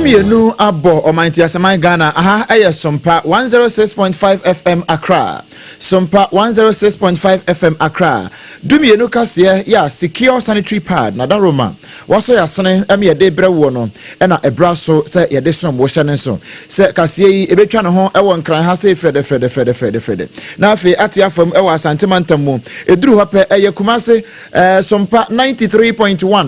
Dumienu abo omanti asamai Ghana aha eye SOMPA 106.5 FM Accra. SOMPA 106.5 FM Accra. Dumienu kase ya secure sanitary pad na daroma. Waso ya sane emi yede brewo no ena ebra so se yede som wo hyane so. Se kase yi ebetwa ne ho ewo nkran ha se frede. Na afi ate afam ewo asantemantam mu eduru hope eye kumase SOMPA 93.1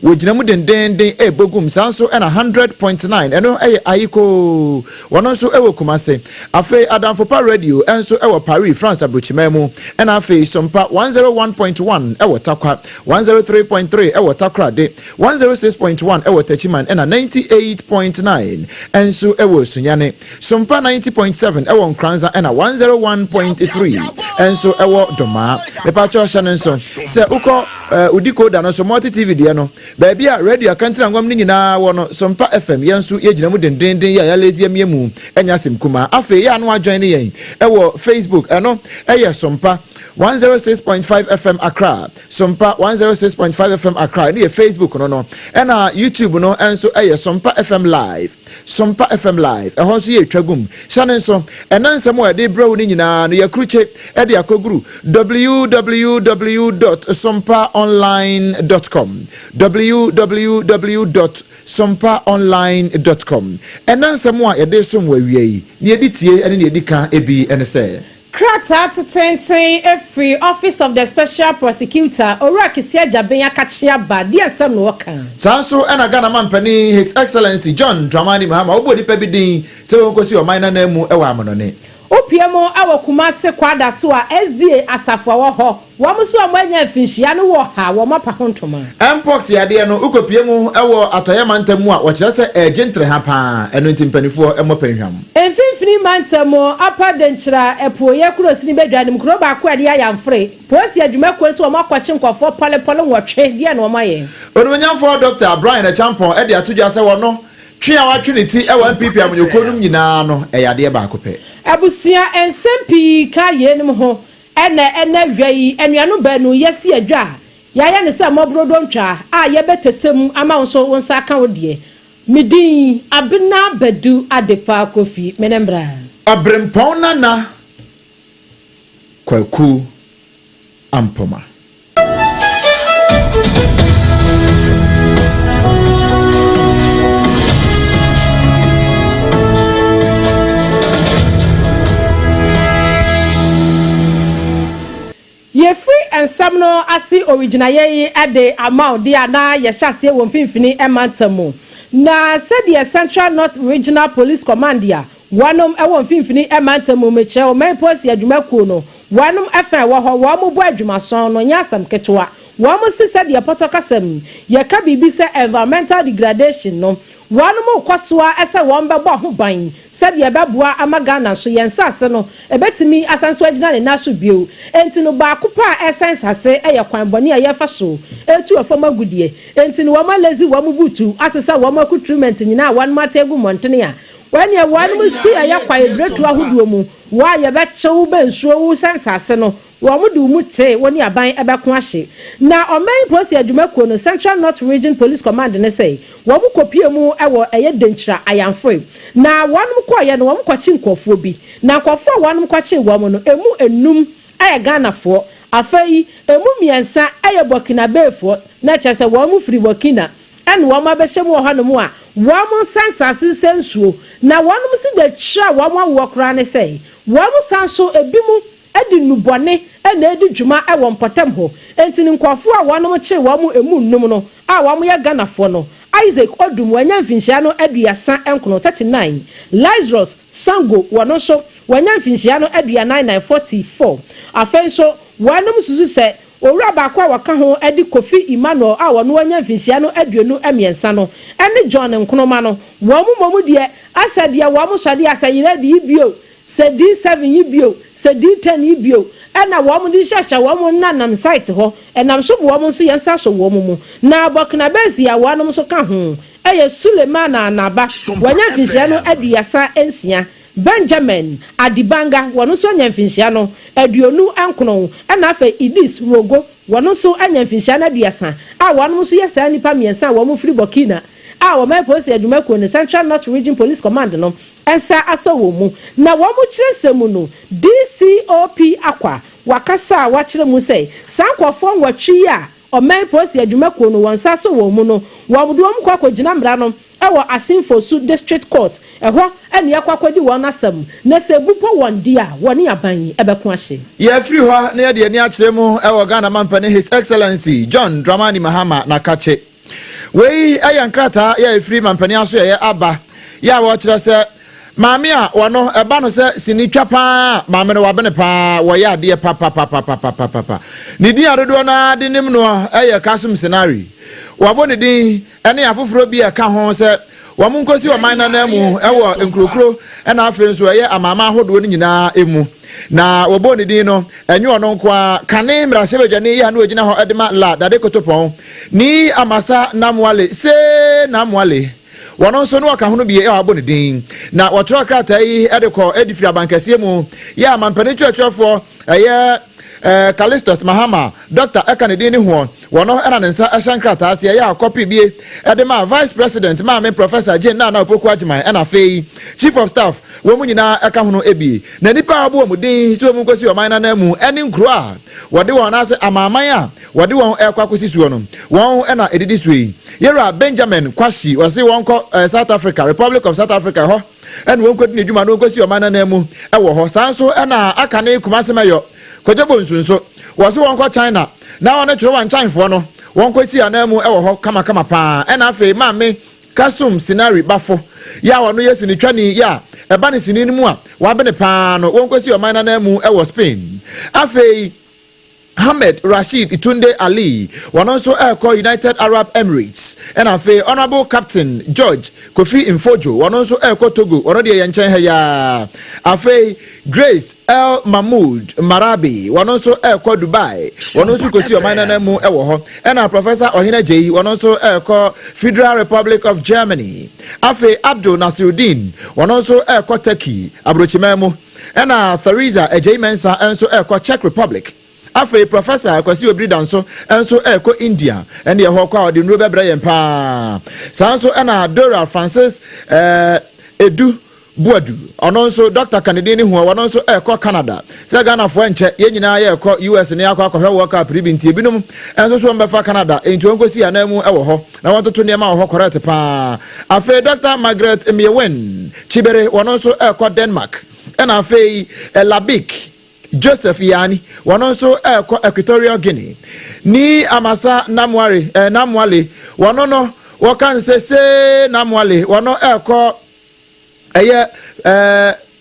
wojinamu den ebogum sanso ena 100.9 eno ayiko wono so ewo kumase afi adamfopa radio enso ewo Paris France abrochimemu ena afi SOMPA 101.1 ewo Takwa 103.3 ewo Takra de 106.1 ewo Tachiman ena 98.9 enso ewo Sunyane SOMPA 90.7 ewo Nkranza ena 101.3 enso ewo Doma mepacho shanenso se uko udiko da no so multi TV de no baby a radio country angwam ni nyina wono SOMPA FM yensu yegina mu dendenden ya lezi amiemu enya simkuma afi ya no join yen ewo Facebook eno eye SOMPA 106.5 FM Accra SOMPA 106.5 FM Accra ni Facebook no ena YouTube no enso eye SOMPA FM live SOMPA FM live ehon so ye twagum shanenso enansem wo de bro ni nyina no yakruche e de akoguru www.sompaonline.com www.sompaonline.com enansem wo ye de som wawie ni editie ene ni edika ebi ene se Krata Tenten Free Office of the Special Prosecutor Orakisia Jabenya Kachia ba dia sam no kan Sanso ena Ghana mampani His Excellency John Dramani Mahama obodi pebidin se wonkosi o maina na mu ewa amonone Opiemo awo kumase kwada so a SDA asafo wo ho wo muso amanya finhia no wo ha wo mapa hontoma Mpox yade no ukopiemu ewo atoya mantamu a wo kire se egentre ha pa eno ntimpanifo emopanhwam Emfinfini mantamu apa denchira epoye kurosini bedwanim kuro ba ko ade ayamfre posi adwuma ko so wo makwache nkofo polepole wotwe die na wo maye Onumanyamfo Dr. Brian Champon ede atudwa se wo no twe a watweniti ewo MPP amunyokonum nyina no eyade ba akopɛ Abusia ensempi ka yenim ho ena hwei enuanu banu yesi adwa ya ne se mobrodo ntwa a ye betesem ama wonso wonsa aka wodie midin abena badu adepa kofi menembra abrempon nana kwaku ampoma Ye free and samno asi original ye ade amount dia na ye hyase won finfini emantamu na said the Central North Regional Police Command dia wanom won finfini emantamu meche o men post ya dwumakuo no wanom afa wo ho wo mo bu adwumason no nyasam ketewa wo mo si said the potokasam ye ka bibi se environmental degradation no wanom kwaswa ese won bebo ho ban said ye beboa amagana so yensase no ebetimi asanso agina ne naso bio enti no ba kupa essence ase eye kwanboni aye fa so etu afoma gudie enti no wama lazy wamu butu asesa wama ku treatment nyina wan mategu montene a wan ye wanom si aye kwae bretu ahoduo mu wa ye be chewu be nsuo wu sensase no wamu du mu te woni aban ebeko ahye na omen posi adwumakuo no Central North Region Police Command ne say wamu kopie mu ewo eye denchira ayamfo na wanom koye no wamu kwachi nkofo bi na nkofo wanom kwachi wamu no emu enum aye Ghana fo afei emu miensa aye Burkina Faso na chese wamu free Burkina en wamu abehemu ohanom a wamu sansase sensuo na wanom si de twa wamu wokra ne say wamu sanso ebimu edi nubone ena edi dwuma e won potem ho enti nkofo a wonom che wamu emu nnum no a wamu ya Ghana fo no Isaac Odum wanya mfinhia no aduasa enkono 39 Lazarus Sango wono so wanya mfinhia no aduana 944 afenso wanom susu se owura ba kwa waka ho edi Kofi Emmanuel a wono wanya mfinhia no aduonu emiensa no ene John nkonoma no wamu momu de asade wamu sade asayire de ibio se D7 ibio se D10 ibio ena wamu di shasha wamu nanam site ho enam so wamu so yensa so wamu mu na Burkina Faso ya wanom so ka ho eye Suleiman Anaba wanya mfinhia no aduasa ensia Benjamin Adibanga wono so nya mfinhia no aduonu enkono ena afa Idis Rogo wono so anya mfinhia na aduasa a wonom so yesa nipa miensa wamu free Burkina a my police adwumako ne Central North Region Police Command no ensa aso wo mu na wo mu kyerɛsɛmu no DCOP akwa wakasa wakyerɛ mu sɛ sankɔfo nwatwi a ɔman police adwumako no wonsa so wo mu no wo do mu kwakɔ gina mbra no ɛwɔ Asinfo Su District Court ɛhɔ ɛne akwakɔdi wɔn asɛm na sɛ bupo wɔn di a wɔne aban ɛbɛko ahye yɛ free hɔ na yɛ de ani akyerɛ mu ɛwɔ Ghana mampane His Excellency John Dramani Mahama Nakache wei ɛyɛ nkrata yɛ free mampane aso yɛ aba yɛ wɔ kyerɛ sɛ maame a wɔno ɛba no sɛ sinitwa paa maame no wabene paa wɔyɛ adeɛ papa ne din adodo na de nim no ɛyɛ Kasum Scenario wabo ne din ɛne afoforo bi ɛka ho sɛ wɔn nkosi wɔn nan mu ɛwɔ nkurokuro ɛna afei nso ɛyɛ amama ahodoɔ no nyinaa emu na wɔbɔ ne din no ɛnyɛ ɔno nko a kane mmerɛhyɛ badwane yɛ ano ogyina hɔ ɛde ma la dade kotopɔn ni amasa namwale se namwale wɔn nso no ɔka ho no bi ɛwɔ abɔ ne din na wɔtwerɛ krataa yi ɛde kɔ ɛde firi abankɛseɛ mu yɛ amampani twɛtwerɛfoɔ ɛyɛ Callistus Mahama Dr. Ekanedi ni ho wono era ne nsa ehyan krata ase ya copy bie ede ma Vice President Maame Professor Jane na opoku agyeman ena fei Chief of Staff wo mu nyina eka ho no ebie na nipa abo mu din so mu kosi o man na mu eni nkro a wode won ase amaman a wode won ekwakosi suo no won ena edidi suyi yera Benjamin Kwashi wose won ko South Africa Republic of South Africa ho ena won kodi ne dwuma no kosi o man na mu ewo ho sanso ena aka ne kumase mayo Kojobo nsunso wose won ko China na won twere wan Chinefo no won ko si anamu ewo ho kama pa ena afei Maame Kasum Scenario bafo ya wono yesi ni twani ya eba ne sini mu a wabe ne pa no won ko si o man anamu ewo Spain afei Ahmed Rashid Itunde Ali one also called United Arab Emirates and afe Honorable Captain George Kofi Infojo one also called Togo one de yenchen ya afe Grace El Mahmoud Marabi one also called Dubai one also kosi o manana mu ewo ho and Professor Ohina Jei one also called Federal Republic of Germany afe Abdul Nasiruddin one also called Turkey Abrochimemo and Theresa Ejei Mensa also called Czech Republic Afe Professor Kwasi Obrida nso enso eko India ene ho kwa de nro bebre yempa sanso ena Dora Francis Edu Buadu ono nso Dr. Kennedy ni ho ono nso eko Canada se Ghana fo enche ye nyina ye eko US ne akwa hwe World Cup ribinti ebinum enso so mbefa Canada enti onkosi anamu ewo ho na wontoto ne ma ho correct pa afe Dr. Margaret Emiewen Chibere ono nso eko Denmark ena afe Labik Joseph Yani one also Equatorial Guinea ni amasa namwale one no what can say namwale one no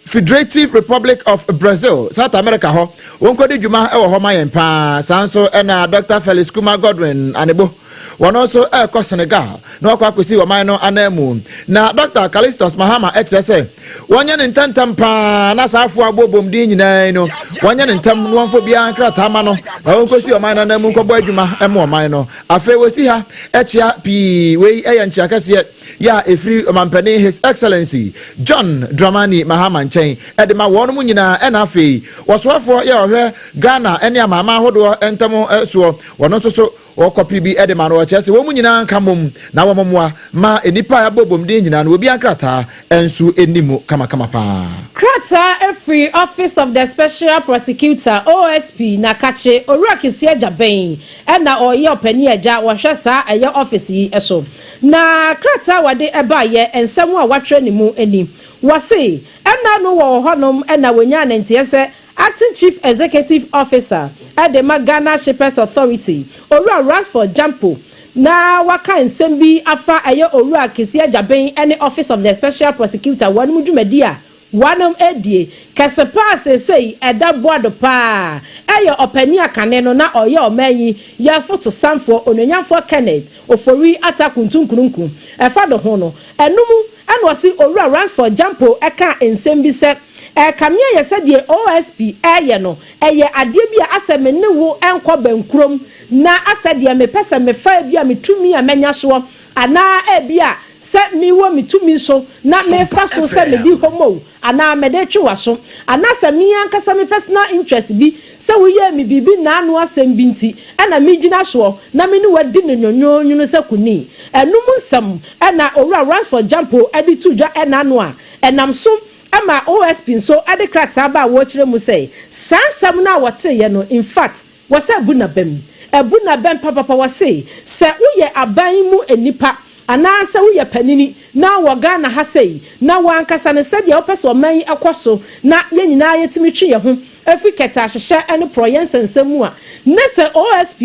Federative Republic of Brazil South America ho won ko di djuma e wo ho mayen pa sanso na Dr. Felix Kuma Godwin anebo one also Senegal no kwakwesi wo man no anamu na Dr. Callistus Mahama say wonye ne ntantam pa na Sarfo abobom din nyina no wonye ne ntam no wonfo bia nkrata ma no na wonkosi o man na namu nkɔbɔ adwuma emo man no afi wosi ha echia pi wei eya nchia kase ya efiri mampani His Excellency John Dramani Mahama nchen edema wɔn mu nyina na afi wɔsoafo ya ohwɛ Ghana ene amama hodo entamo so wɔn nso so copy bi edema no chese wo mu nyina nkamom na wo momoa ma enipa abobom din nyina no obi ankrata ensu enimu kama pa krata every Office of the Special Prosecutor OSP na kache oruakisi ajaben na oye opani aja wo hwe sa eye office yi eso na krata wade eba ye ensemu a watwe ne mu eni wo se na no wo honom na wonya nantiyese Acting Chief Executive Officer at the Ghana Shippers Authority, Owura Ransford Jampo, na waka nsembi afa aye Owura Kisia Jaben any Office of the Special Prosecutor one mudumedia wanom edie kasepa say eda boado pa aye opani akane no na oye omanyi ya foto samfo ononyamfo Kenneth ofori atakuntunkununku efa do ho no enumu anwasi Owura Ransford Jampo eka nsembi se kamia yesedie OSP no eye ade bia aseme ne wo enko bankrom na asedie me pese me fa bia metumi amenya so ana bia se mi wo metumi so na me fa so se me di homo ana me de twa so ana se mi ankasa me personal interest bi se wo ye mi bibi na anu asem bi nti ana mi gina so na me ne wadi no nyonyo se kuni enum nsam na owura runs for jampo edi tudwa na no a enam so ama OSP so ade kratsa ba wo kire mu say sansam na wote ye no in fact wo say bu na bem papa wo say se uye aban mu enipa ana se uye panini na wo Ghana ha say na wankasa ne se de opeso man ekoso na ye nyina yetimi twe ye ho afi keta hyehye ene proyense nsemu a na se OSP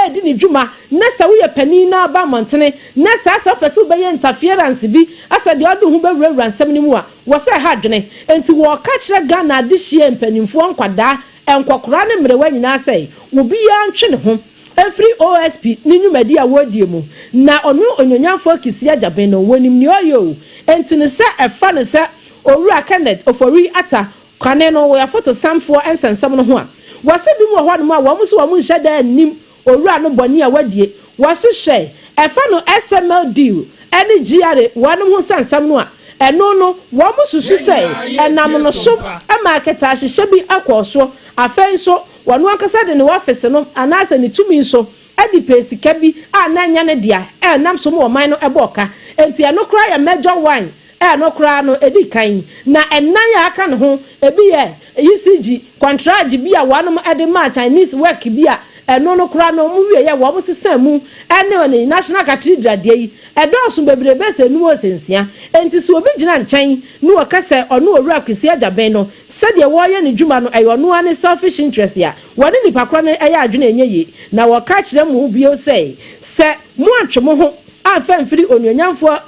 edi ni dwuma na se uye panini na ba montene na sa opeso be ye interference bi asa de odu hu be wura nsem ni mu a wo say ha dwene enti wo ka kire Ghana de hye mpanimfo nkwada enkokora ne mrewa nyina say obi ya ntwe ne ho every OSP ni nyumadi a wodie mu na onu onyonyamfo kisi ajaben no wonim ni oyo enti ne se efa ne se owura Kenneth ofori ata kane no wo ya photo samfo ensensam no ho a wase bi mu ho no a wo muso wo mu nhye da nim owura no boni a wadie wase hye efa no SML deal ene giare wonom ho sansam no a eno no wo mususu se enam no so amaketa hyehye bi akoso afen so wanu akasa de ne office no anase ne tumi so edi pesika bi na nya ne dia nam so mo man no eboka enti eno kra ya major wine no kra no edi kan na enan ya aka ne ho ebi ye ECG contract bi a wanu edi ma Chinese work bi a eno no kra no mu wie ye wo mo sesa mu ene ne national cathedral de yi edoso bebrebe se nu osensia enti so obi gina nchen nu okase ono owura kwesi ajaben no se de wo ye ne dwuma no ayo no ane selfish interest ya woni nipa kro no eye adwene enye yi na wo ka kire mu bio se mu atwe mo ho afa mfiri onyonyamfo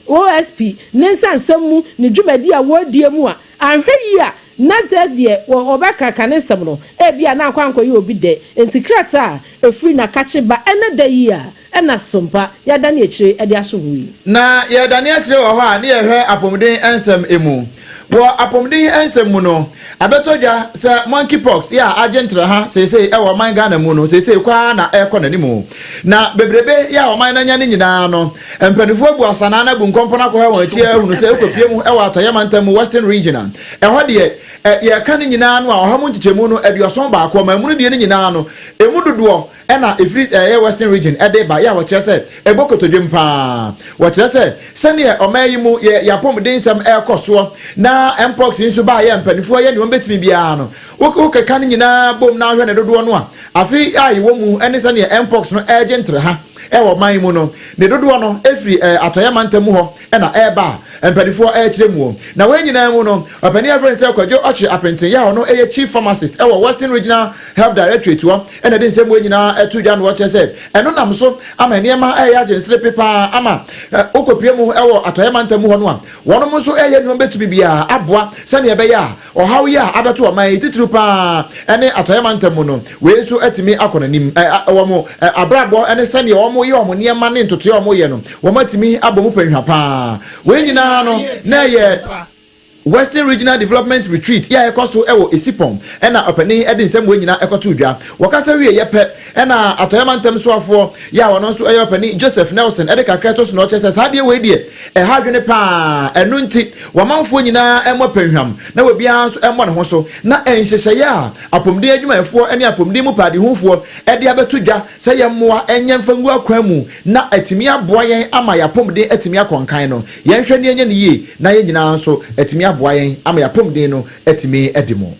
OSP nensansam mu ne dwumadi a wodie mu a anhwe yi a na just de obaka kanesam no bia na akwanko yi obi de enti krata efiri na kache ba ene da yi a ena sompa ya da na ekire ede aso hui na ya da na ekire wo ho a ne ye hwe apomden ensem emu wo apomden ensem mu no abetodwa se monkeypox ya agentra ha sese ewo man Ghana mu no sese kwa na ekọ na nimu na bebrebe ya o man na nya ne nyina no empanifo bu asana na bu nkompo na ko he won tie hu no se ekopie mu ewo atoyamantam Western Regional eho de ye ka ne nyina no a ohamu nchichemu no eduoson ba akọ ma mu no de ne nyina no emu dodo ena efri Western Region edeba ya wo kire se ebokotodwem pa wo kire se sene omayi mu ya pomden sam ekoso na mpox nso ba ya mpanifo ya ne ombetimi bia no wo keka ne nyina bom na hwe ne dodo no a afi ayi wo mu ene sene mpox no agentre ha ewo man mu no ne dodo no efri atoyamantam ho ena eba empanifo kire mu na we nyina mu no opani reference akwadwo ochi apenten ya no chief pharmacist ewo Western Regional Health Directorate wo ena de nsem we nyina etuja no wo chese eno nam so ama niema agensre paper ama okopie mu ewo atoyamantam ho no a wono mu so nu betu bia aboa sane ebe ya ohaw ya abeto o man titru pa ene atoyamantam no we so atimi akonanim wo mo abrabo ene sane wo mo ye wo niema ne ntoto wo mo ye no wo matimi abomu panhwa pa we nyina no na ye Western Regional Development Retreat ya ekoso ewo esipom ena opani edin sem we nyina ekoto dwa wakasa wie yepe ena atoyamantam so afo ya wono so eyo opani Joseph Nelson edeka kretos no chese sade we die ha dwene pa enu nti wamanfo nyina emo panhwam na we bia so emo ne ho so na enhyehye ya apomde adwumayefo ene apomde mu pade hufo ede abeto dwa se ye mmoa enye mfangu akwamu na atimi aboa yen ama ya pomde atimi akonkan no yen hwe ne enye ne yi na ye nyina so atimi boyen ama ya pomden no etimi edimo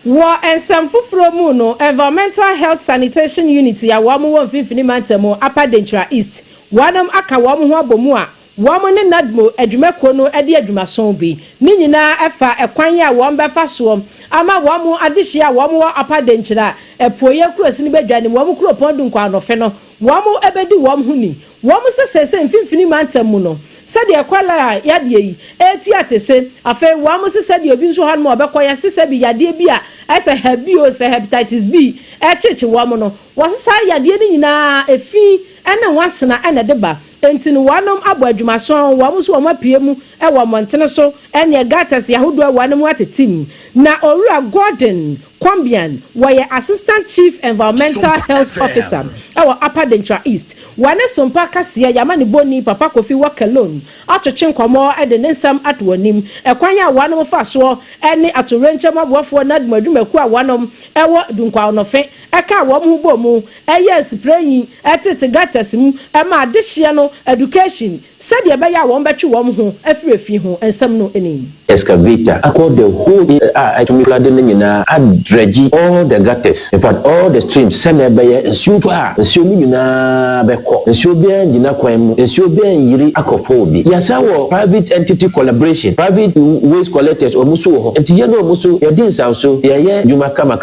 wo ensam fufuro mu no environmental health sanitation unit ya wo mo won finfini mantamo upper dentra east wanam aka wo mo ho abomu a wo mo ne nadmo adwumako no ade adwumason bi ni nyina efa ekwan ya wo mbefa so ama wo mo adehye a wo mo upper dentra epoye kurasi ni bedwane wo mo kuro pondu nkwa anofe no wo mo ebedi wo mo huni wo mo sesese finfini mantamo no sadi ekwala yade yi etu atese afa wa mo sadi obi nso han mo obekoya sese bi yade bi a ese hebio se hepatitis B echeche wa mo no wo sesa yade ni nyina efi ene wasena ene deba enti no wanom abo adwumason wa mo so wo mapie mu e wo montene so ene gatas yahodo wanom atetim na Owura Gordon Kwambian were Assistant Chief Environmental Health Officer our Upper Dentra East wane sompa kasia yamani boni papa Kofi Wakelon atwetwe nkomo ede nensam atwonim ekwan ya wanom fa so ene atorenche maboafo na dmadumaku a wanom ewo dunkwa onofe eka wo mu bo mu eye spraying etete gatas mu ma adehye no education said ye be ya wo betwe wo ho afrefi ho ensam no eni excavator across the whole atumikla de nyina adregi all the gutters in fact all the streams send be nsuo nsuo nyina be ko nsuo bia nyina kwan mu nsuo bia yiri akofo obi yasa wo private entity collaboration private waste collectors omuso ho enti ye no omuso ye din sa so ye juma kama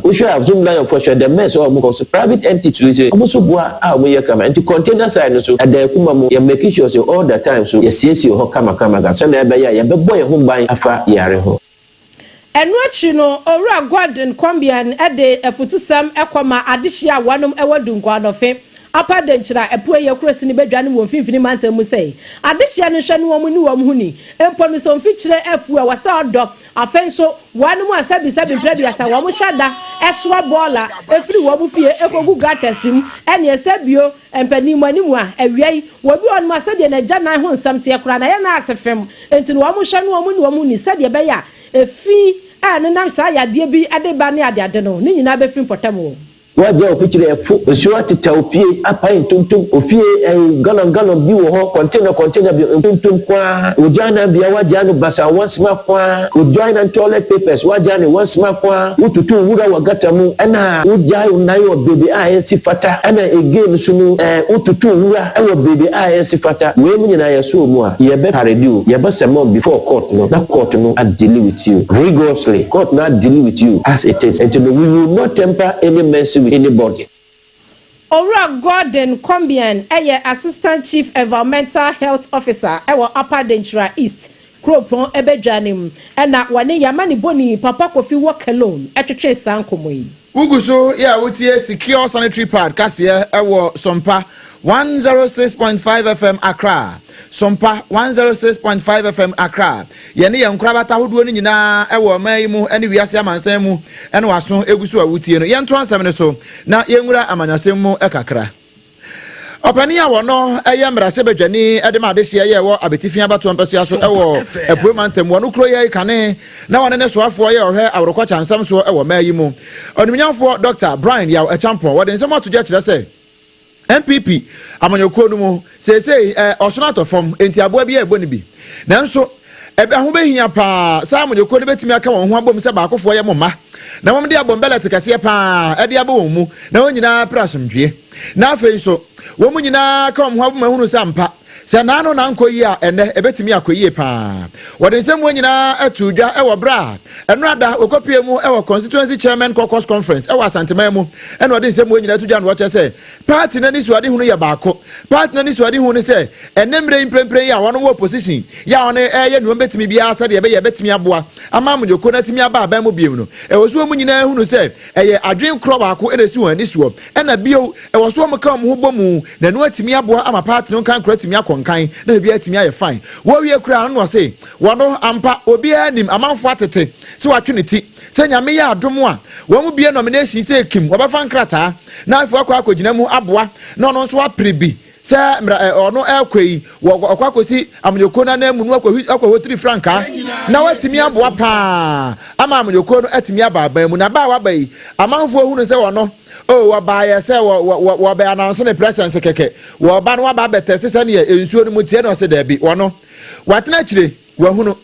we have zoom line for sure the mess or mo private entities omuso boa mo ye kama enti container side so ada kuma mo ye make sure so all the time so ye siesi ho kama ga so na be ye be boy ho ban afa yare ho enu achi no owura Gordon Kwambian ede efutusam ekoma adehia wanom ewadunko anofe apa de nchira epuye kuresi ni bedwane wo mfimfini mantam mu sei adehia ne hwe ne wo mu ni wo mu huni empo no so mfikyire efu e wasa odo afenso wanom asabi mpredi asa wo mu hyada eswa bola efiri wo mu fie ekogu gatasim ene esabio empanimu animu a awiai wo bi on ma sade na gya ho nsamte ekura na ye na asefem enti wo mu hwe ne wo mu ni wo mu ni sade be ya efi ne nam sa ya de bi adeba ne ade no ni nyina be fim potamo waje ofichire efu osuo atita ofie apai tuntum ofie galon bi wo ho container bi tuntum kwa ojana bia waje no basa once ma kwa ojana toilet papers waje no once ma kwa ututu wura wagata mu na ojai unayo baby si fata na again sunu ututu wura ewo baby si fata we mu nyina yeso mu a ye be paredi ye be sermon before court no that court no I deal with you rigorously court not deal with you as it is and we will not temper any mercy with anybody. Owura Gordon Kwambian assistant chief environmental health officer ewo Upper Denchira East Kropon ebedwanem na wane yamani boni papa Kofi work alone etwetwe sankomoyi uguso ya wotie secure sanitary pad kase ewo SOMPA 106.5 FM Accra SOMPA 106.5 FM Accra yene yankrabata hoduo ni nyina ewo mai mu ene wiase amansan mu ene waso eguso awutie no yento ansam ne so na yenwura amanyasem mu ekakra opani ya wono mrase bedwani edema adehye ye wo abetifia bato mpeso aso ewo epuemantem wono kro ye kane na wone ne soafo ye ohwe aworokwa chansam so ewo mai mu onimnyafo Dr. Brian ya echampon wode nsem atoje kire se MPP amanyoko no mu sesei osonato from enti aboa bi ebo ni bi nanso ebe ho behia pa sa amanyoko no betimi aka won ho abom se ba akofo ye moma na mom de abombele tekase pa ede abo mu na onyina prasomdwie na afei so wo mu nyina ka ho abom ahunu sampa se na no na nkoyi a ene ebetimi akoyi pa wode nsem wonyina atudwa ewo bra eno ada okopie mu ewo constituency chairman caucus conference ewo asantema mu eno wode nsem wonyina atudwa no wache se party na ni suade hunu ya baako party na ni suade hunu se enemre imprempre ya wono wo position ya one ye no betimi bia se de be ye betimi aboa ama mujoko na timi aba aba mu biem no ewo so mu nyina hunu se eye adwen kro baako enesi won ani suo ena bio ewo so mu ka mu ho bomu na no atimi aboa ama party no kan kro atimi konkan na bia atimi aye fine wo wie kura no se wono ampa obi anim amanfo atete se watwe ne ti se nyame ya adom a wo mu bia nomination se kim wo ba fan krata na afu akwa akogina mu aboa na no nso aprebi se ono ekwei wo akwakosi amnyoko na na mu no akwa 3 franka na watimi aboa pa ama amnyoko no atimi aba aba mu na ba wa bai amanfo hunu se wono oh wabaya se wo be announce ne presence keke wo ba no ba betese se ne ensuo no mutie no se da bi wono watena kire wahunu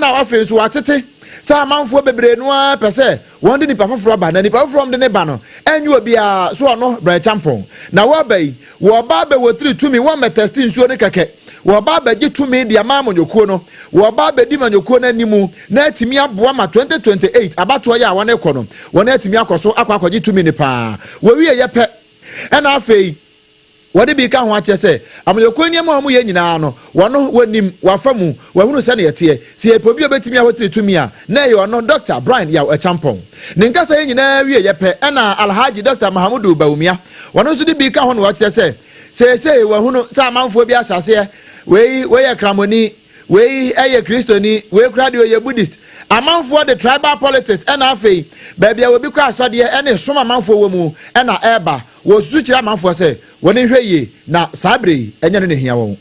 na wafe nso watete sa amanfo bebre no a pese won de nipa foforo ba na nipa foforo de ne ba no enyu obi a so ono bra champon na wo bai wo ba be wo 3 tumi wo metest nsuo ne keke wo ba be gi tumi dia ma monyokuo no wo ba be di monyokuo na nimu na atimi aboa ma 2028 abato ya won ekọ no won atimi akoso akwakogi tumi ne pa wo wie ye pe na afei wode bi ka ho ache se amanyoko niam amu ye nyina no wono wanim wafamu wahunu se ne yete si epobi obetimi a hotire tumi a na ye ono Dr. Brian ya echampon ne nkasa ye nyina wie ye pe na Alhaji Dr. Mahamudu Baumia wono so de bi ka ho no ache se wahunu sa amanfo bi asase we ye kramoni we eye kristoni we kradio ye buddhist amanfo the tribal politics na afei baabia we bi kwa asode na som amanfo wo mu na eba wo susu kira amanfo se woni hweye na sabre enya no ne hia won.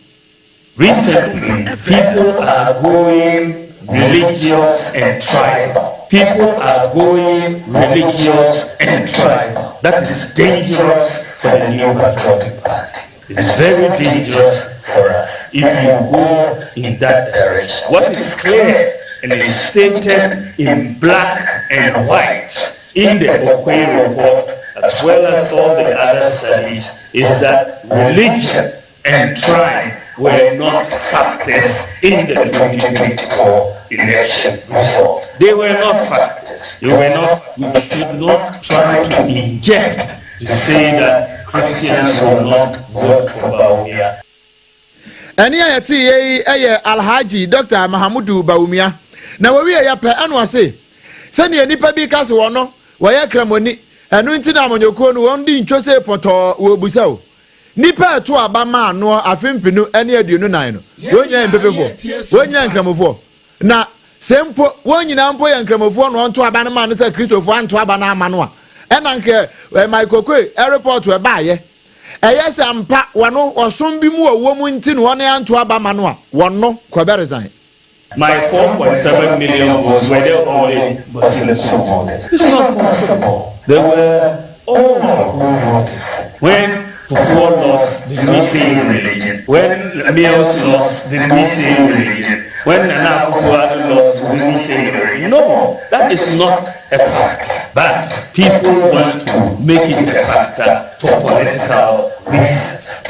Recently, people are going religious and tribal. people are going religious and tribal. That is dangerous for the New Patriotic Party. It's very dangerous for us if you go in that direction. What is clear and is stated in black and white in the Okoye report, as well as all the other studies, is that religion and tribe were not factors in the 2024 election results. They were not factors. They were not. We should not try to inject to say that Christians will not vote for Bawumia. Eni ayati ye Alhaji Dr. Mahamudu Bawumia. Na we ya pe anu ase. Sani enipa bi kase wono, wo ya kramoni. Enu nti na amonyoko no won di ntwose poto wo busa o. Nipa eto aba ma anu afempinu ene aduonu nan no. Wonya mpepefo. Wonya nkramofo. Na sempo wonyina mpo ya nkramofo no onto aba na ma no se Christopher anto aba na ama no a. Ena nke Michael Kwe report we ba ye. Eye se ampa wano osom bi mu owo mu nti no one anto aba ma no a. Wonno Kwebe resign. My 4.7 million was whether only Muslims voted. It's not possible. They were all who voted. When Fufuo lost, did we say religion? When Mills lost, did we say religion? When Nana Akufo-Addo lost, did we say religion? No, that is not a factor. But people want to make it a factor for political reasons.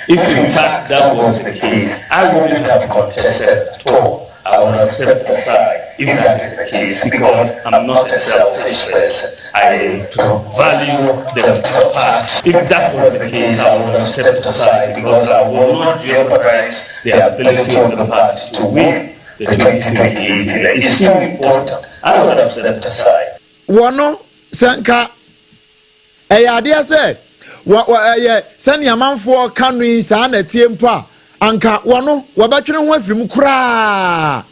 If in fact that was the case, I wouldn't have contested at all. I would have stepped aside if that is the case, because I'm not a selfish person. I value the party. If that was the case, I would have stepped aside, because I will not jeopardize the ability of the party to win the 2028 election. It's too important. I would have stepped aside. Wano sanka eyade say sani amanfo kanu sa na tie mpa anka wono wabetwene ho afirim kura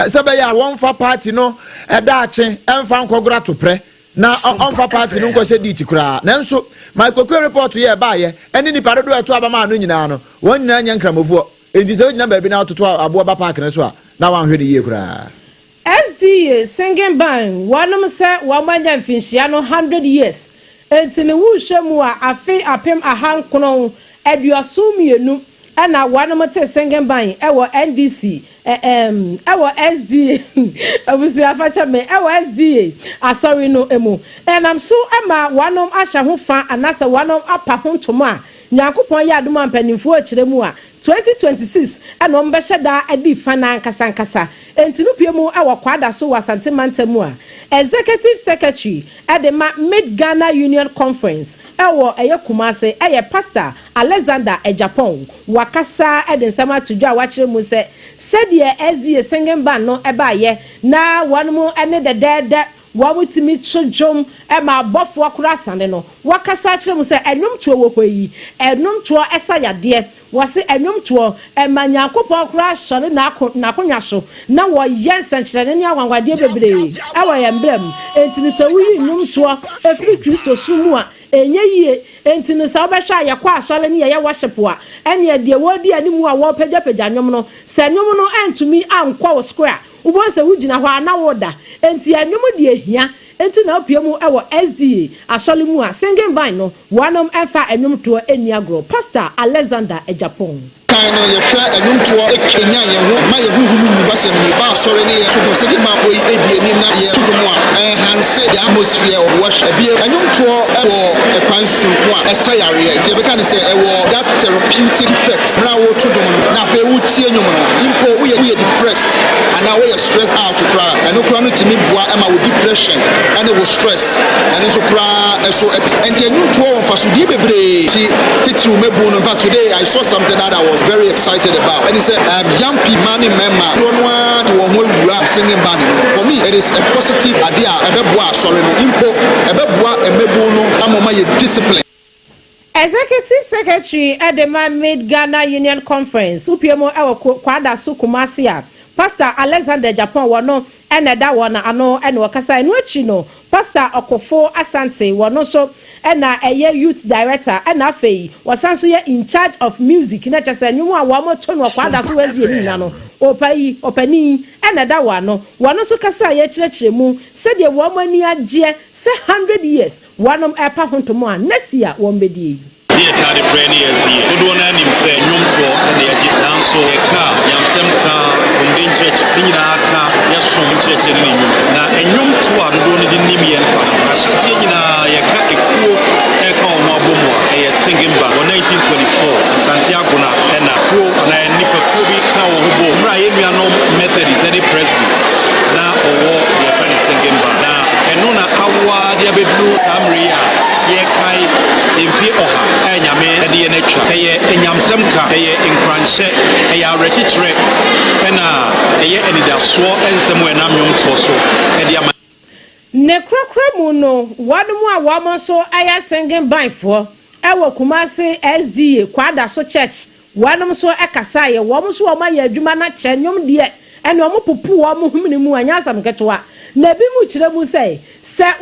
sebe ya wonfa party no edaache emfa nkogora topre na onfa party no nkose di chi kura nanso Michael Kwe report ye ba ye eni ni paredo eto abama no nyina no won nyina nya nkramofo enti se nyina ba bi na ototo abo ba park ne so a na wan hwe de ye kura SDA singing band wanum se wamanya mfinhia no 100 years enti ne wu hwemu a afi apem ahankono eduasumienu ana wanum te singing band ewo NDC ewo SDA abusi afacha me ewo SDA asori no emu enam so ama wanum ahya ho fa anasa wanum apa ho ntomo a nyankopon ya adoma mpanimfo akire mu a 2026 and on Beshada Edi Fana Kasankasa and Tinupiemu our quada so was Santimantemua Executive Secretary at the Mid Ghana Union Conference Ewo Kumase Pastor Alexander Ejapon Wakasa Eden Sama Tuja Watcher Muse said ye Ezi singing band no ebaye na one more and the dead wawuti mi chojom e ma bofo akura sande no wakasa kire mu se enum tuo wokwayi enum tuo esa yade wase enum tuo e manyankopon akura sore na akonwa so na wo yensen kire ne awangwade bebre e wo yembrem entini se wuyi enum tuo efri Kristo sumu a enye yie entini se obehwa yakwa asole ne ye worship a ene de wodi animu a wo pagya nwom no se nwom no antumi ankwa wo square ubon se wugina hɔ ana woda enti anwom de ehia enti na opiemu ewo SDA asole mu a singing band no wanom emfa anwom to eni agro Pastor Alexander Ejapon no ye hwa enum to Kenya ye ho ma ye huhu mu basem ni ba sori ne ye to se di ma ko edi enim na ye to mu a enhance the atmosphere of worship bi enum to e kwansu ko a esayare ye je be kan say e wo that therapeutic effect na wo to do na fe wo tie nyum no impo wo ye depressed and now we are stressed out to cry and no cry no timi bua e ma wo depression and wo stress and so cry so enum to fa so di bebre ti titru mebu no fa today I saw something that I was very excited about, and he said young people money member don't want to rap singing band. For me it is a positive idea. Sorry no impo discipline. Executive Secretary at the Mid Ghana Union Conference upiemo ewo kwada su Kumasi a Pastor Alexander Ejapon wono ene da wona ano ene wakasa enu achi no Pastor Okofo Asante wono so ena eye youth director ena afei wasanso ye in charge of music na chese nyumu a wo mo to no kwada so we die ni na no opai opani ena da wano so kasa ye kyerɛkyerɛ mu sɛ de wo mani agye sɛ 100 years wanom ɛpa hontomo a nesia wo mbedie dear tade friend SDA do na nim sɛ nwomto na ye gye nanso ye ka yamsem ka kondin church nyina aka ye so nkyerɛkyerɛ ne nwom na nwomto a do no de nim ye nfa ahyɛse nyina ye ka ekuo ɛka ɔmo abomu a ye singing band 1924 Santiago na ɛna kuo na nipa kuo bi ka wo hobo mra ye nua no Methodist ɛde Presby na ɔwɔ ye fa ne singing band na ɛno na awa de abedru samria ye kai emfi oha enyame de ye natwa eye enyamsem ka eye enkranhye eye arekikyere na eye enidaso ensem we nam nwom to so de ama ne krokro mu no wadom a wamo so aya singing band fo ewo Kumasi SDA kwada so church wadom so ekasa ye wom so woma ye adwuma na kye nwom de ene omo popu wom humne mu anyasam ketewa na bi mu kyerɛ mu sɛ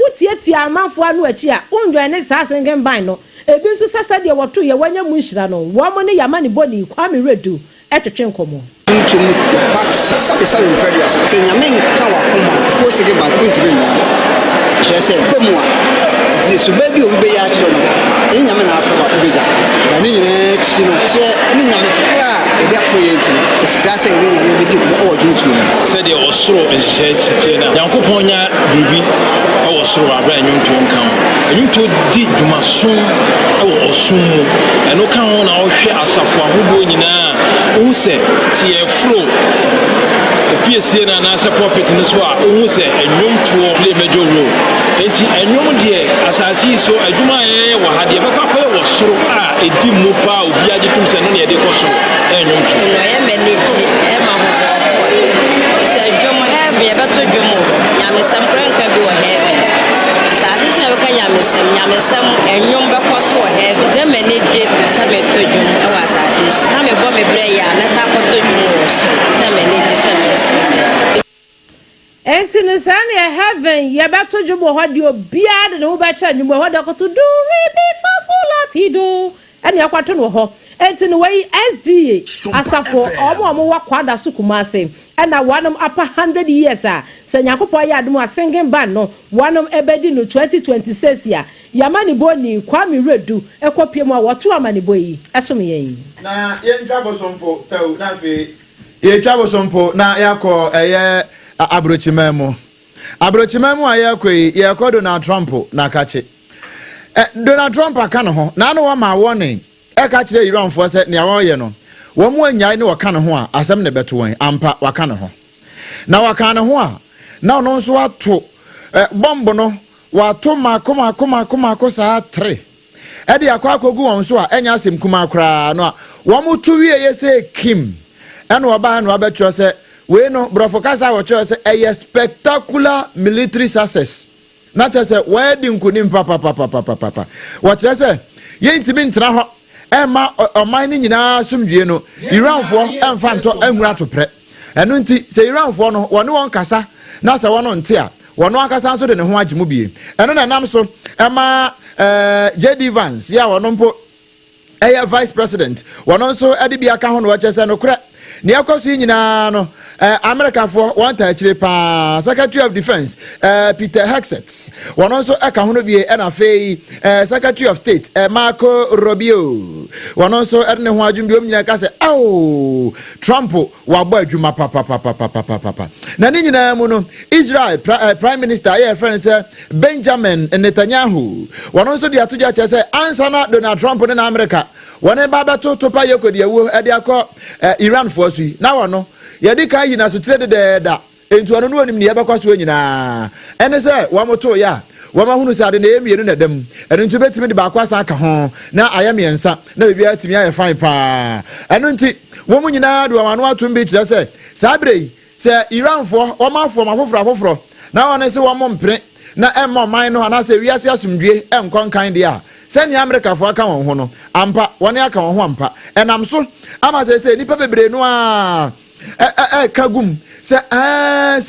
utietia amanfo anu achi a undwan ne sa singing band no ebi nso sasa de woto ye wanya mu nhira no wom ne yama ne body kwame redu etwetwe nkomo ntum the part sabisa in prayer so nyame nka wa koma ko singing band ntiri no kyerɛ sɛ bemu a di so baby obi be ya kyerɛ no nyame na afa wa obeja na ne nyina kyi no kyerɛ ne nyame fra ebi afro ye ntino sia sɛ ne nyame be di ko o dwuntum sɛ de osoro nhye sitie na yankopɔn nya bibi ɛwɔ soro abra nwonto nka ho nwonto di dwumaso ɛwɔ osum mu ɛno ka ho na ɔhwɛ asafo ahodo nyinaa wo sɛ tie fro PSC na na support no so a wo sɛ nwonto play major role enti nwom de asase so adwuma wɔ ha de bɛkɔ wɔ soro a edi mu pa obi agye tum sɛ no ne de kɔ soro nwonto no ye manage e ma ho sɛ dwom ha be beto dwom nyame sam pranka bi wɔ heaven asase so be ka nyame sam nwom bɛkɔ so wɔ heaven de manage sɛ beto dwom wɔ asase so na me bɔ me brɛ ya na sa kɔto dwom wɔ so sɛ manage sɛ me enti ne sa ne heaven ye beto dwom ho de obia de no ba kya dwom ho de koto do re be fa so lati do ene akwato no ho enti ne wai SDA asafo omo wa kwada so Kumasi ena wanom apa 100 years a se nyakopo ya adum a singing band no wanom ebedi no 2026 ya yamani boni kwame redu ekopie mu a woto amani boyi esom yen na ye ntwabo sompo taw na fe ye ntwabo sompo na yakọ eye abrochimemu a yakọ yakọ Donald Trump na kache Donald Trump aka no ho na no wa ma warning eka kire Iranfo se ne awo ye no wo mu anyai ne waka ne ho a asem ne beto won ampa waka ne ho na waka ne ho a na no nso ato bombo no wato makoma saa 3 ede akwa akogu won so a enya asem kuma kra no a wo mu to wie ye se Kim ene oba no abetro se we no brofokasa wo cho se a spectacular military success na che se wedding kunim papa wo che se ye ntimi ntra ho ema oman ni nyina somdue no Iranfo emfa nto anwura to pre eno nti se Iranfo no wone won kasa na se wono nte a wono akasa so de ne ho agemu bie eno na nam so ema JD Vance ya wono mpo vice president wono nso ade bia ka ho no wache se no kre ne akoso nyina no America for one touch pa Secretary of Defense Peter Hegseth wono nso eka ho no bie na fei Secretary of State Marco Rubio wono nso erne ho adwum bi omnyina ka se Trump wa gba adwuma papa na ni nyina mu no Israel Prime Minister your friend say Benjamin Netanyahu wono nso dia toja che se answer na Donald Trump ne na America wone baba to pa yekodi ewo e dia ko Iran for su na wono yedi ka yi na so trade da entu anu no onim ne yebekwa so nyina ene se wamoto ya wama hunu sade na emienu na dam enu ntu betimi de ba kwasa aka ho na ayemiensa na bibia atimi aye fine pa enu nti womu nyina de wamano atum bi kire se sabre se Iran fo wamafo mafoforo na wona se wamo mpre na emma man no ana se wiase asumdue enkon kan de a se ni America fo aka won ho no ampa woni aka won ho ampa enam so ama se nipa bebre no a kagum se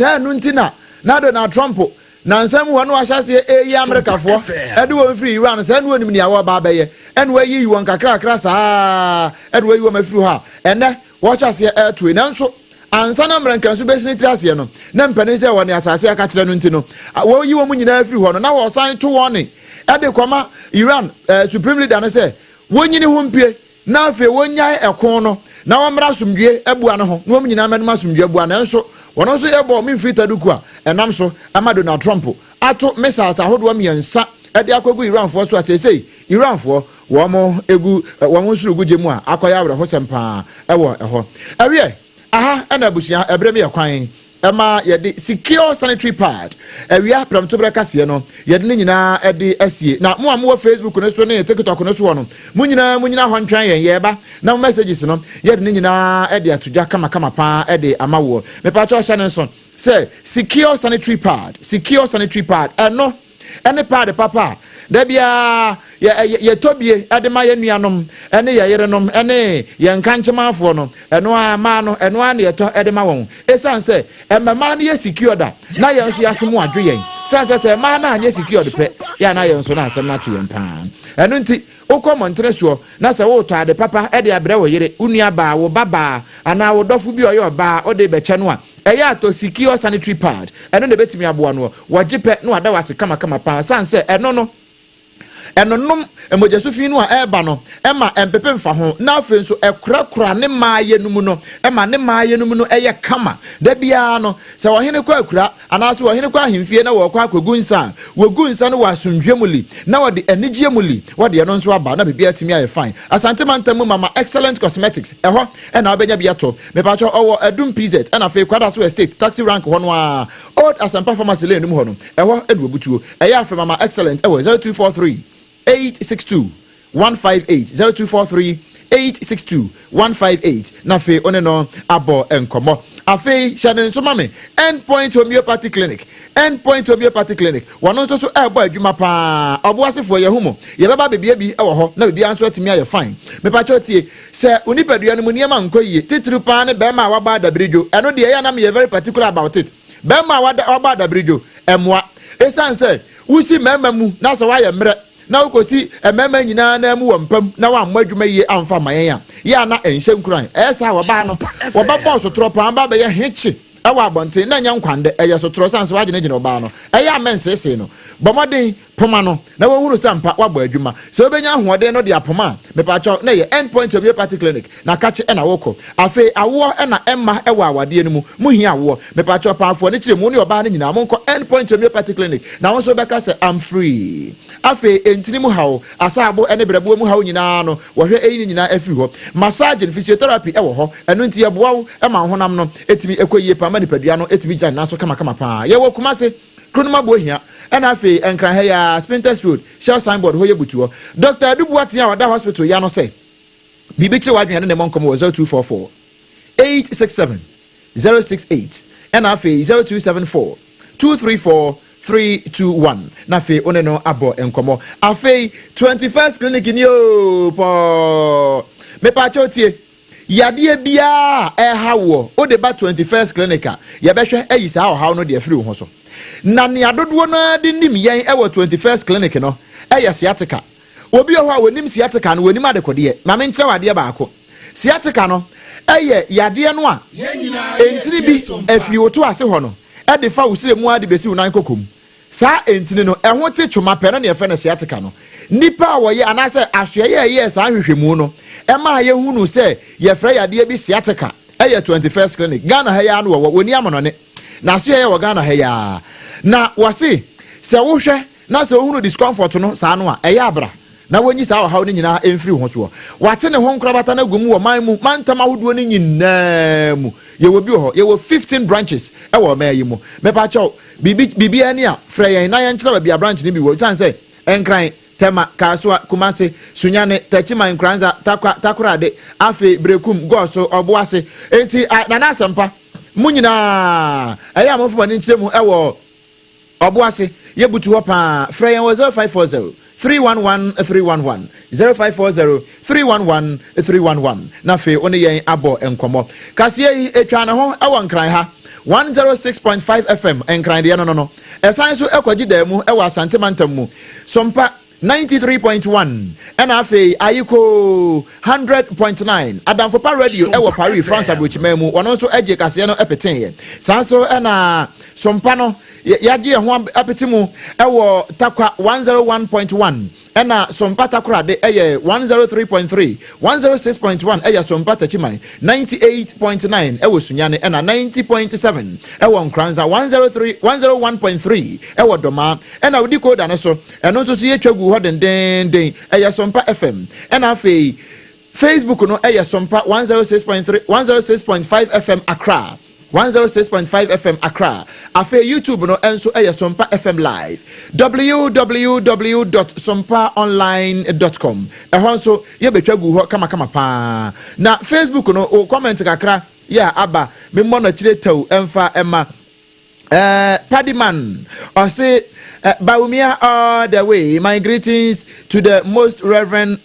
anu ntina na Donald Trump na nsam wo no ahyase eyi America fo ede wo free Iran se anu onim ne awo ba baye ene wo yi won kakra saa ede wo yi wo mafiri ha ene wo hyase etu nanso ansa na mrankan so besini trase no na mpane se woni asase aka kire no ntino wo yi wo mu nyina afiri ho no na wo san to woni ade kwama Iran supreme leader no se wonyini ho mpie na afi wonya ekon no na wamra sumdue abua no ho no mu nyina manum asumdue abua na nso wono nso ebo mimfiri taduku a enam so ama Donald Trump ato missiles ahodo miensa ade akogu Iran fo so asesei Iran fo wo mo egu wo mo surugu jemu a akoya awre ho sempa ewo eho awie aha ana busia ebrem ye kwan ema yede secure sanitary pad awia pramto brekase no yede ne nyina ede asie na mo amwo Facebook no so ne TikTok no so no mo nyina ho ntwan ye ba na messages no yede ne nyina ede atudwa kama pa ede amawo me pa cho hye ne so say secure sanitary pad eno ene pad papa da bia ye tobie adema ye nuanom ene ye yerenom ene ye nkanchemafo no eno ama no eno an ye to edema won esanse emema no ye secure da na ye nso yasomo adwe sanse se ma na anye secure de pe ya na ye nso na asem na to yen pa eno nti okọ montre so na se wo to ade papa ede abre wo yere unua ba wo baba ana wo dofo bi oyo ba ode beche no a eya to secure sanitary pad eno ne betimi aboa no wo gipe no ada wase kama pa sanse eno nom emojesufi no a eba no ema empepe mfa ho na afi nso ekura ne maaye numu no ema ne maaye numu no eye kama da bia no se wo hene kwa akura anaso wo hene kwa ahemfie na wo kwa akogunsa wogunsa no wasundwe muli na wo de anigye muli wo de no nso aba na bibia atimi aye fine asante mantamu mama excellent cosmetics eho na obenya bia to me pa cho owo adum pz na afi kwada so estate taxi rank ho no a old asampa pharmacy lane mu ho no eho edu obutuo eya afi mama excellent ewo 0243 862 158 0243 862 158 na fe one no abo enkomo afi shaden so mame endpoint homeopathy clinic wono nso so ebo adwuma pa obo asefo ye humo ye beba bebia bi ewo ho na bebia nso atimi aye fine me pa chotie se onipadua no mu niema nkoyie titiri pa ne be ma waba dabrejo eno de ya na me very particular about it be ma waba dabrejo emwa esanse wusi memamu na so wa ye mre na ukosi emema nyina na mu wampam na wa mmadwuma yie amfa mayen ya na enhye nkuran esa woba no woba boss tropa amba be ye hechi ewa abonte na nya nkwande eye so tro sanse waje ne gine oba no eya mensese no bomodin poma no na wohuru sampa waba adwuma se obenya hoɔden no de apoma me pa cho na ye endpoint homeopathy clinic na kache na woko afi awo na emma ewa awade no mu hia awo me pa cho paafo ne kire mu ne oba ne nyina mo nko endpoint homeopathy clinic na won so beka se am free afi entini mu hawo asabo ene brebo mu hawo nyina no wohwe eyi nyina afiri ho massage and physiotherapy ewo ho eno nti eboawo ema honam no etimi ekoyie pa manipadua no etimi gyan na so kama pa ye wo kumase kronoma bohia and afi enkran he ya Spinters Road shell signboard ho ye butuo Dr. Adubuati a wada hospital ya no say bibi kire wadwen ne monkom 0244 867 068 and afi 0274 234 321 na fe one no abo enkomo afi 21st clinic ni o po me pa chotie yade bia hawo o de ba 21st clinic ya behwe ayisa hawo no de afiri ho so na ne adodo no de nim yen e 21st clinic no sciatica obi ho a wonim sciatica no wonim adekode ma me nkyerɛ wade baako sciatica no yade no a entini bi afiri woto ase ho no de fa usire mu ade besi unan kokom sa entini no ho te twoma pɛ no ne efe no sciatica no nipa a woye anase ahweye ye sa hwehwemu no ema ye hunu se ye fra yade bi sciatica 21st clinic Ghana ha ya no woni amonone na so ye wo Ghana ha ya na wase se wo hwɛ na se hunu discomfort no sa no a abra na wonyi sa hawo ni nyina emfiri ho so wate ne ho nkrabata na gumu wo manmu mantama hodo ni nyina mu ye wo bi ho ye wo 15 branches e wo mayi mu me pa cho bibi ani a fra yen na yen kyerɛ ba bia branch ni bi wo san se enkran tema kaswa kumase sunyane tachima nkranza takurade afi brekum goso oboase enti na na asempa munyina eya mofo ni nkyerɛ mu e wo oboase yebutu ho pa fra yen 0540 311 0540 311 na fe one yen abo enkomo kase yi etwa ne ho e wo nkran ha 106.5 FM enkran de no esan so ekwaji da mu e wo asante mantam mu sompa 93.1 and afe ayiko 100.9 Adamfopa radio ewo Paris France abrochimemu ono also eje kase no epeten sanso na sompano yaje ho apetimu ewo takwa 101.1 ena sompa takra de eye 103.3 106.1 eye sompa tachiman 98.9 ewo sunyane ena 90.7 ewo nkranza 101.3 ewo doma ena udi code na so eno so ye twegu ho den eye sompa FM ena afi Facebook no eye sompa 106.3 106.5 FM Accra 106.5 FM Accra. Afe YouTube no enso Sompa FM Live. www.sompaonline.com. Ehonso ye betwa gu ho kama pa. Na Facebook no o comment kakra ya aba me mo na chire taw emfa ema Paddyman or say Baumia all the way. My greetings to the most reverend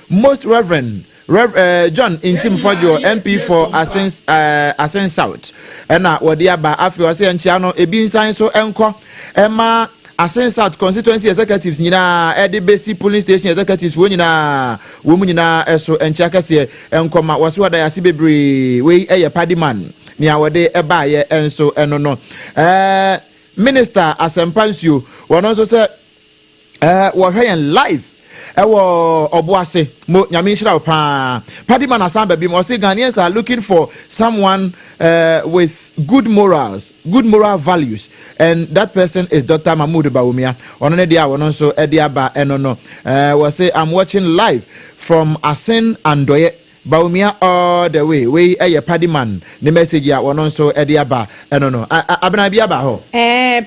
most reverend John Intim Fodio MP for Asen South. Ena wadiaba afi wase nchia no ebi nsan so enko ema Asen South constituency executives nyina edi basic polling station executives wo nyina wo mu nyina eso enchia kase enko ma wase wada yase bebre we eye Paddyman ni awode eba ye enso eno no minister Asempansio wono so se wo hwen live ewo obuase mo nyame nhira opa Paddyman asamba bi mo say Ghanaians are looking for someone with good morals, good moral values, and that person is Dr. Mahmoud Baumia. Onone dia wono so ediaba enono we say I'm watching live from Asen Andoye Baumia all the way. We Paddyman the message ya wono so ediaba enono abena bia ba ho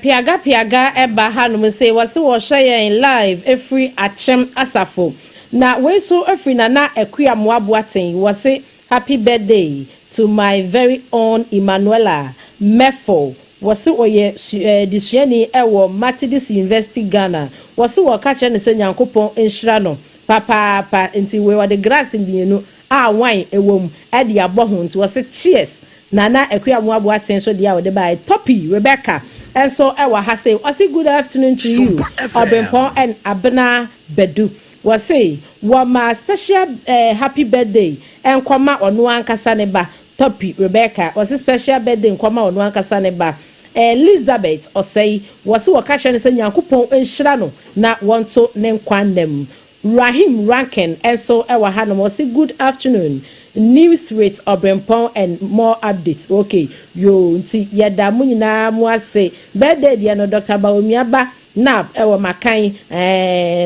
piaga eba hanu say wase wo share in live every achem asafo na we so every na ekua moaboaten wase happy birthday to my very own Emanuela Mefo wase oye disuani ewo Methodist University Ghana wase wo ka che ne se Nyankopon enhira no papa nti we wa the grass bienu wine ewom e de aboho nti wase cheers na ekua moaboaten so dia wo de by Topi Rebecca. And so I say, good afternoon to you, Obenpon and Abena Bedu. Was say, my special happy birthday and Kwama on one Kasaneba, Topi Rebecca, was a special birthday in Kwama on one Kasaneba. Elizabeth or say, was so a catch and say Yankupon and Shrano, not one so name Quandem. Rahim Rankin, and so our Hanum was say, good afternoon. News rates Obenpon and more updates. Okay, yo, nti yeda mu nyina mu ase. Birthday dia no Dr. Baumia ba na ewo makan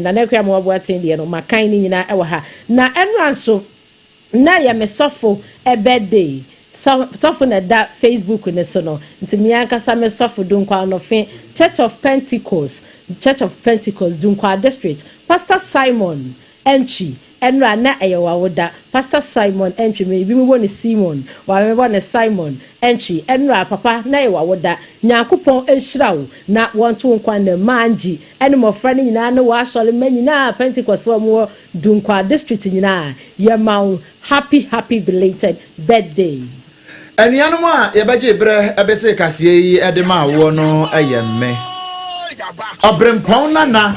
na nekwa mu aboaten dia no makan ni nyina ewo ha. Na enran so na ya mesofo birthday. Sofo na da Facebook ne so no. Nti mi ankasa mesofo dunkwa no fe Church of Pentecost dunkwa district. Pastor Simon Enchi enra na eyewawoda Pastor Simon Entry me bi mi woni Simon wa me woni Simon Entry enra papa na eyewawoda Nyankopon enhirawo na wonto nkwa na manji ene mofra ni nyina na wa asole manyina Pentecost for mo dunkwa district nyina ye mawo happy belated birthday. Enianu a yebeje bre ebese kase yi edema wo no eyemme Obrempon na